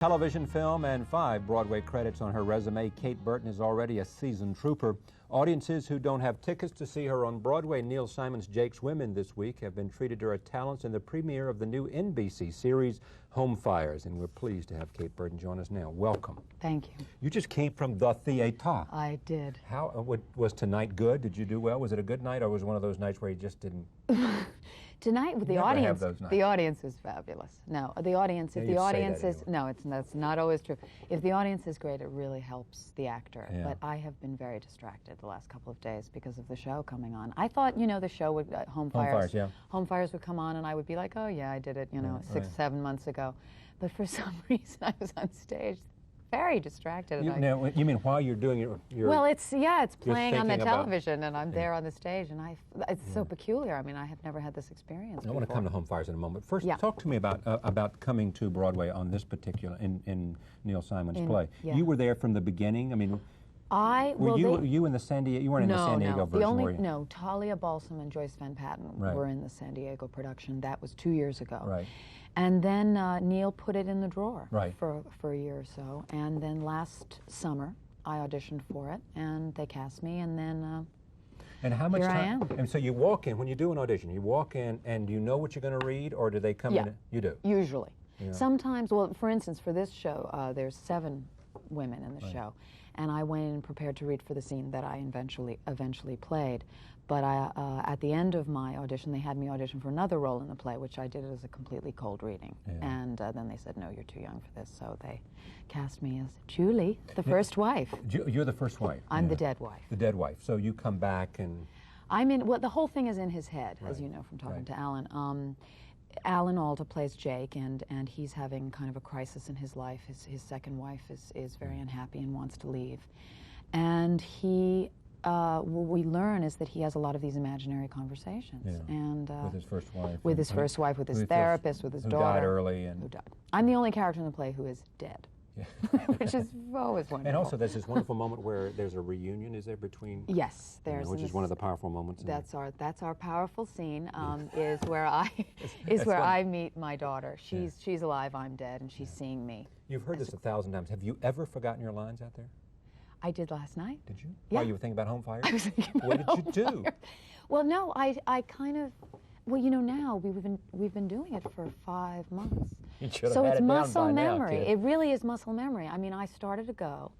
Television, film, and 5 Broadway credits on her resume, Kate Burton is already a seasoned trooper. Audiences who don't have tickets to see her on Broadway, Neil Simon's Jake's Women this week, have been treated to her talents in the premiere of the new NBC series, Home Fires. And we're pleased to have Kate Burton join us now. Welcome. Thank you. You just came from the theater. I did. How was tonight good? Did you do well? Was it a good night, or was it one of those nights where you just didn't? Tonight with the audience, the audience is fabulous. No, the audience. If the audience is that's not always true. If the audience is great, it really helps the actor. Yeah. But I have been very distracted the last couple of days because of the show coming on. I thought, the show would Home Fires would come on, and I would be like, oh yeah, I did it, 6, 7 months ago. But for some reason, I was on stage. Very distracted. You mean while you're doing it? Well, it's playing on the television, and I'm there on the stage, and it's so peculiar. I mean, I have never had this experience before. I want to come to Home Fires in a moment. First, talk to me about coming to Broadway on this particular in Neil Simon's play. Yeah. You were there from the beginning. I mean, you in the San Diego? You weren't in the San Diego version, were you? No, Talia Balsam and Joyce Van Patten were in the San Diego production. That was 2 years ago. Right. And then Neil put it in the drawer for a year or so. And then last summer, I auditioned for it, and they cast me, and then and how much here time? I am. And so you walk in, when you do an audition, you walk in, and you know what you're going to read, or do they come in? You do? Usually. Yeah. Sometimes, well, for instance, for this show, there's 7 women in the show. And I went in prepared to read for the scene that I eventually played. But at the end of my audition, they had me audition for another role in the play, which I did as a completely cold reading. Yeah. And then they said, no, you're too young for this. So they cast me as Julie, the first wife. You're the first wife? I'm the dead wife. The dead wife. So you come back and... the whole thing is in his head, as you know from talking to Alan. Alan Alda plays Jake, and he's having kind of a crisis in his life. His second wife is very unhappy and wants to leave. And what we learn is that he has a lot of these imaginary conversations. And with his first wife. With his first wife, with his therapist, with his daughter. Who died early. Who died. I'm the only character in the play who is dead. Yeah. Which is always wonderful. And also there's this wonderful moment where there's a reunion, is there, between... Yes, there's... which is one of the powerful moments. That's our powerful scene, is where I meet my daughter. She's alive, I'm dead, and she's seeing me. You've heard this 1,000 times. Have you ever forgotten your lines out there? I did last night. Did you? Yeah. While you were thinking about Home Fires? I was thinking about What did you do? Well, no, I kind of... Well, now we've been doing it for 5 months. So it's muscle memory. It really is muscle memory. I mean, I started to go,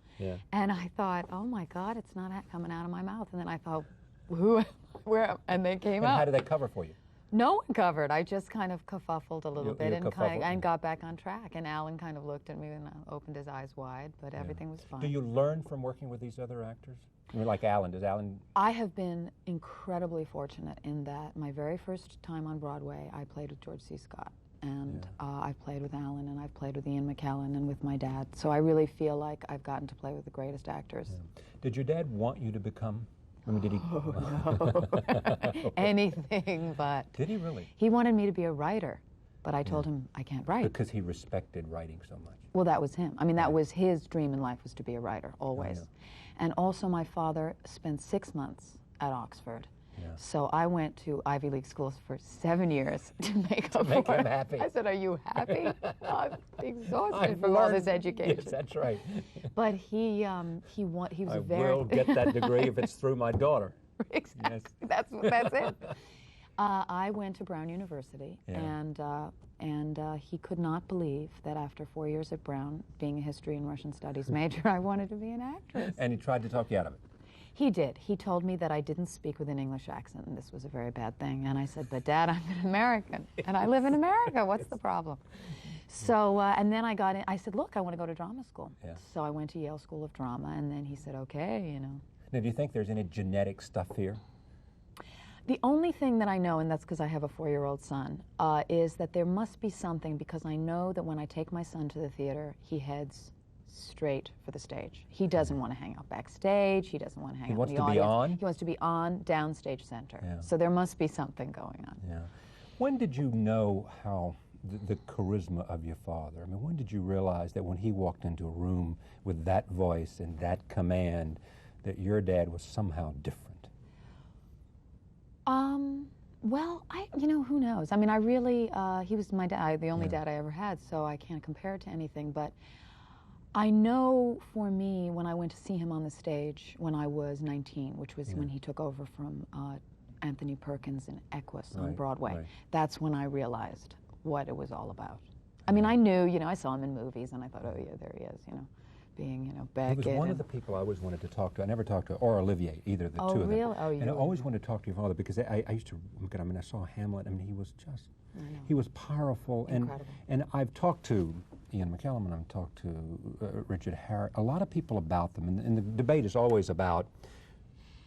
and I thought, oh my God, it's not coming out of my mouth. And then I thought, where? And they came out. How did they cover for you? No one covered. I just kind of kerfuffled a little bit and got back on track. And Alan kind of looked at me and opened his eyes wide, but everything was fine. Do you learn from working with these other actors? I mean, like Alan. Does Alan... I have been incredibly fortunate in that my very first time on Broadway, I played with George C. Scott. And I've played with Alan, and I've played with Ian McKellen and with my dad. So I really feel like I've gotten to play with the greatest actors. Yeah. Did your dad want you to become... I mean, did he... Oh, no. Anything but... Did he really? He wanted me to be a writer, but I told him I can't write. Because he respected writing so much. Well, that was him. I mean, that was his dream in life, was to be a writer, always. And also my father spent 6 months at Oxford. Yeah. So I went to Ivy League schools for 7 years to make up for him happy. I said, are you happy? I'm exhausted from all this education. Yes, that's right. But he was very... I will get that degree if it's through my daughter. Exactly. Yes. That's it. I went to Brown University, and he could not believe that after 4 years at Brown, being a history and Russian studies major, I wanted to be an actress. And he tried to talk you out of it. He did. He told me that I didn't speak with an English accent, and this was a very bad thing. And I said, but Dad, I'm an American, and I live in America. What's the problem? So, and then I got in. I said, look, I want to go to drama school. Yeah. So I went to Yale School of Drama, and then he said, okay, Now, do you think there's any genetic stuff here? The only thing that I know, and that's because I have a 4-year-old son, is that there must be something, because I know that when I take my son to the theater, he heads straight for the stage. He doesn't want to hang out backstage. He doesn't want to hang out in the audience. He wants to be on? He wants to be on downstage center. Yeah. So there must be something going on. Yeah. When did you know how the charisma of your father? I mean, when did you realize that when he walked into a room with that voice and that command, that your dad was somehow different? Well, you know, who knows? I mean, I really, he was my dad, the only dad I ever had, so I can't compare it to anything, but I know for me, when I went to see him on the stage when I was 19, which was when he took over from Anthony Perkins in Equus on Broadway, that's when I realized what it was all about. I mean, I knew, you know, I saw him in movies, and I thought, oh yeah, there he is, you know, being, you know, Beckett. He was one of the people I always wanted to talk to. I never talked to, or Olivier, either of the two of them. Really? Oh, really? And I always wanted to talk to your father because I used to look at him, and I saw Hamlet. I mean, he was just, he was powerful. Incredible. And I've talked to Ian McKellen, and I've talked to Richard Harris, a lot of people about them, and the debate is always about,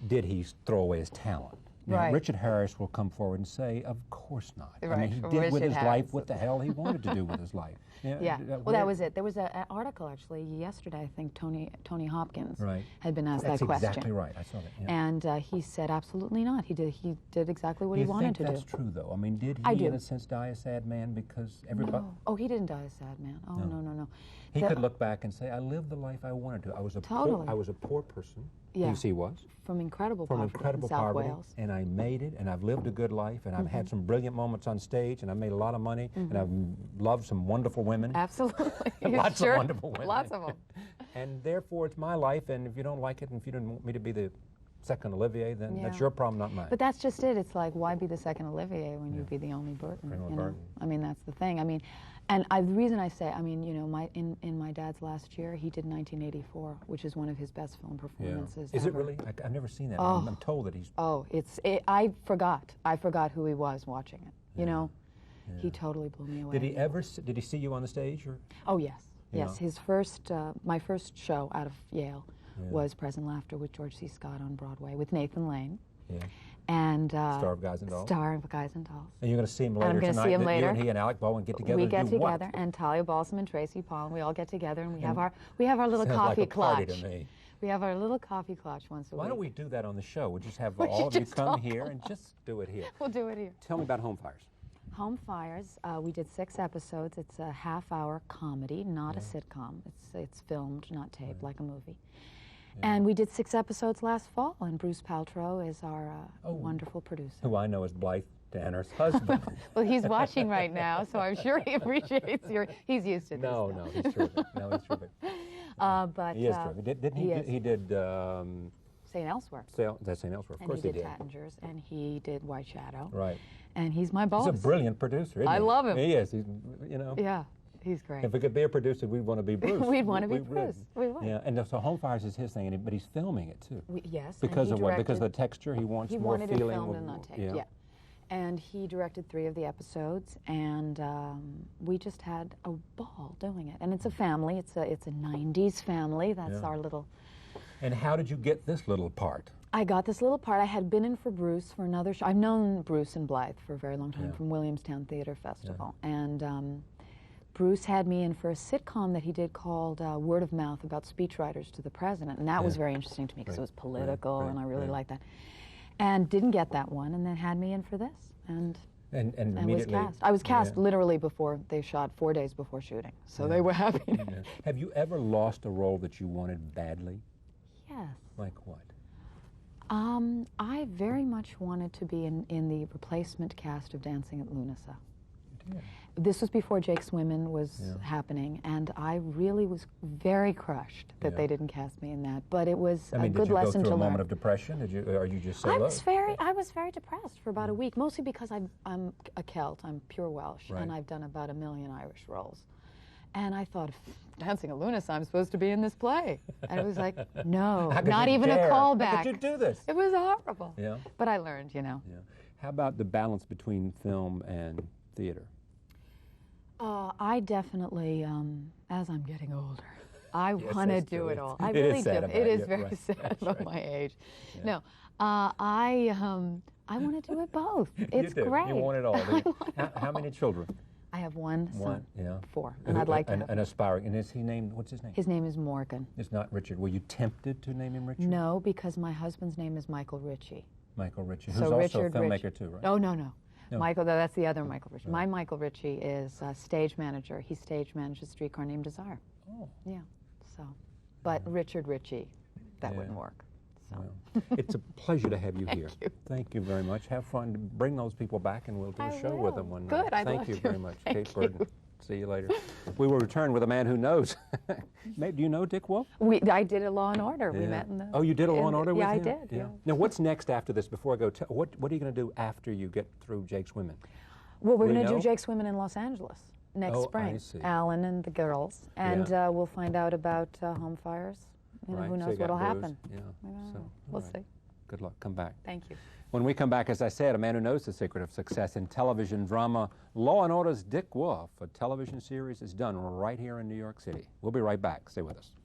did he throw away his talent? Now, Richard Harris will come forward and say, of course not. I mean, he did with his life what the hell he wanted to do with his life. Yeah. Well, that was it. There was an article, actually, yesterday, I think Tony Hopkins had been asked that question. That's exactly right. I saw that. Yeah. And he said, absolutely not. He did exactly what he wanted to do. You think that's true, though? I mean, did he, in a sense, die a sad man because everybody... No. Oh, he didn't die a sad man. Oh, no. He could look back and say, I lived the life I wanted to. I was a poor person. Yeah. Yes, he was. From incredible poverty in South Wales. And I made it, and I've lived a good life, and I've had some brilliant moments on stage, and I've made a lot of money, and I've loved some wonderful women. Absolutely. Lots of wonderful women. Lots of them. And therefore, it's my life, and if you don't like it, and if you don't want me to be the second Olivier, then that's your problem, not mine. But that's just it. It's like, why be the second Olivier when you'd be the only Burton? You know? I mean, that's the thing. I mean, and the reason I say, I mean, you know, in my dad's last year, he did 1984, which is one of his best film performances. Is it really? I've never seen that. Oh. I'm told that he's... Oh, I forgot who he was watching it, you know? He totally blew me away. Did he see you on the stage? Or? Oh, yes. Yes, his first, my first show out of Yale was Present Laughter with George C. Scott on Broadway with Nathan Lane. Yeah. And Star of Guys and Dolls. Star of Guys and Dolls. And you're going to see him later tonight? I'm going to see him later. You and he and Alec Bowen get together. We get together, and Talia Balsam and Tracy Paul, and we all get together, and we have our little coffee clutch. Sounds like a party to me. We have our little coffee clutch once a week. Why don't we do that on the show? We'll just have all of you come here and just do it here. We'll do it here. Tell me about Home Fires. Home Fires, we did 6 episodes. It's a half-hour comedy, not a sitcom. It's filmed, not taped, like a movie. And we did 6 episodes last fall, and Bruce Paltrow is our wonderful producer. Who I know as Blythe Danner's husband. Well, he's watching right now, so I'm sure he appreciates he's used to this. No, he's terrific. No, he's terrific. But he is terrific. Didn't he? He did St. Elsewhere. That's St. Elsewhere. Of course he did. And he did Tattingers, and he did White Shadow. Right. And he's my boss. He's a brilliant producer, isn't he? I love him. He is. He's, you know. Yeah. He's great. If we could be a producer, we'd want to be Bruce. We'd want to be Bruce. We would. Yeah, and so Home Fires is his thing, but he's filming it too. Yes. Because of what? Because of the texture. He wants more feeling. He wanted it filmed and not taped. Yeah. And he directed 3 of the episodes, and we just had a ball doing it. And it's a family. It's a 90s family. That's our little. And how did you get this little part? I got this little part. I had been in for Bruce for another show. I've known Bruce and Blythe for a very long time from Williamstown Theater Festival. And Bruce had me in for a sitcom that he did called Word of Mouth about speechwriters to the president. And that was very interesting to me because it was political, and I really liked that. And didn't get that one, and then had me in for this. And was cast. I was cast literally before they shot, 4 days before shooting. So they were happy. Have you ever lost a role that you wanted badly? Yes. Like what? I very much wanted to be in the replacement cast of Dancing at Lunasa. You did. This was before Jake's Women was happening, and I really was very crushed that they didn't cast me in that. But it was a good lesson to learn. Did you go through a moment of depression? Or you just say, I was very depressed for about a week, mostly because I'm a Celt, I'm pure Welsh, and I've done about 1 million Irish roles. And I thought, Dancing at Lunasa, I'm supposed to be in this play. And it was like, no, not even a callback. How could you do this? It was horrible. Yeah. But I learned, you know. Yeah. How about the balance between film and theater? I definitely, as I'm getting older, I want to do it all. I it really is do. It is very sad about my age. Yeah. No, I want to do it both. It's great. You want it all. How many children? I have one son. Yeah. 4. And I'd like to have an aspiring. And is he named, what's his name? His name is Morgan. It's not Richard. Were you tempted to name him Richard? No, because my husband's name is Michael Ritchie. Michael Ritchie, who's also a filmmaker too, right? Oh, no. Michael, that's the other Michael Ritchie. My Michael Ritchie is a stage manager. He stage manages Streetcar Named Desire. Oh. Yeah, so. But Richard Ritchie, that wouldn't work. So. Well, it's a pleasure to have you here. You. Thank you very much. Have fun. Bring those people back, and we'll do a show with them one night. Good. Thank you very much, Thank Kate Burton. See you later. We will return with a man who knows. Do you know Dick Wolf? I did a Law and Order. We met in the... Oh, you did a Law and Order with him? Yeah, I did. Yeah. Now, what's next after this? Before I go, what are you going to do after you get through Jake's Women? Well, we're going to do Jake's Women in Los Angeles next spring. I see. Alan and the girls, and we'll find out about home fires. You know, who knows what'll happen? Yeah. So, we'll see. Good luck. Come back. Thank you. When we come back, as I said, a man who knows the secret of success in television drama, Law & Order's Dick Wolf, a television series, is done right here in New York City. We'll be right back. Stay with us.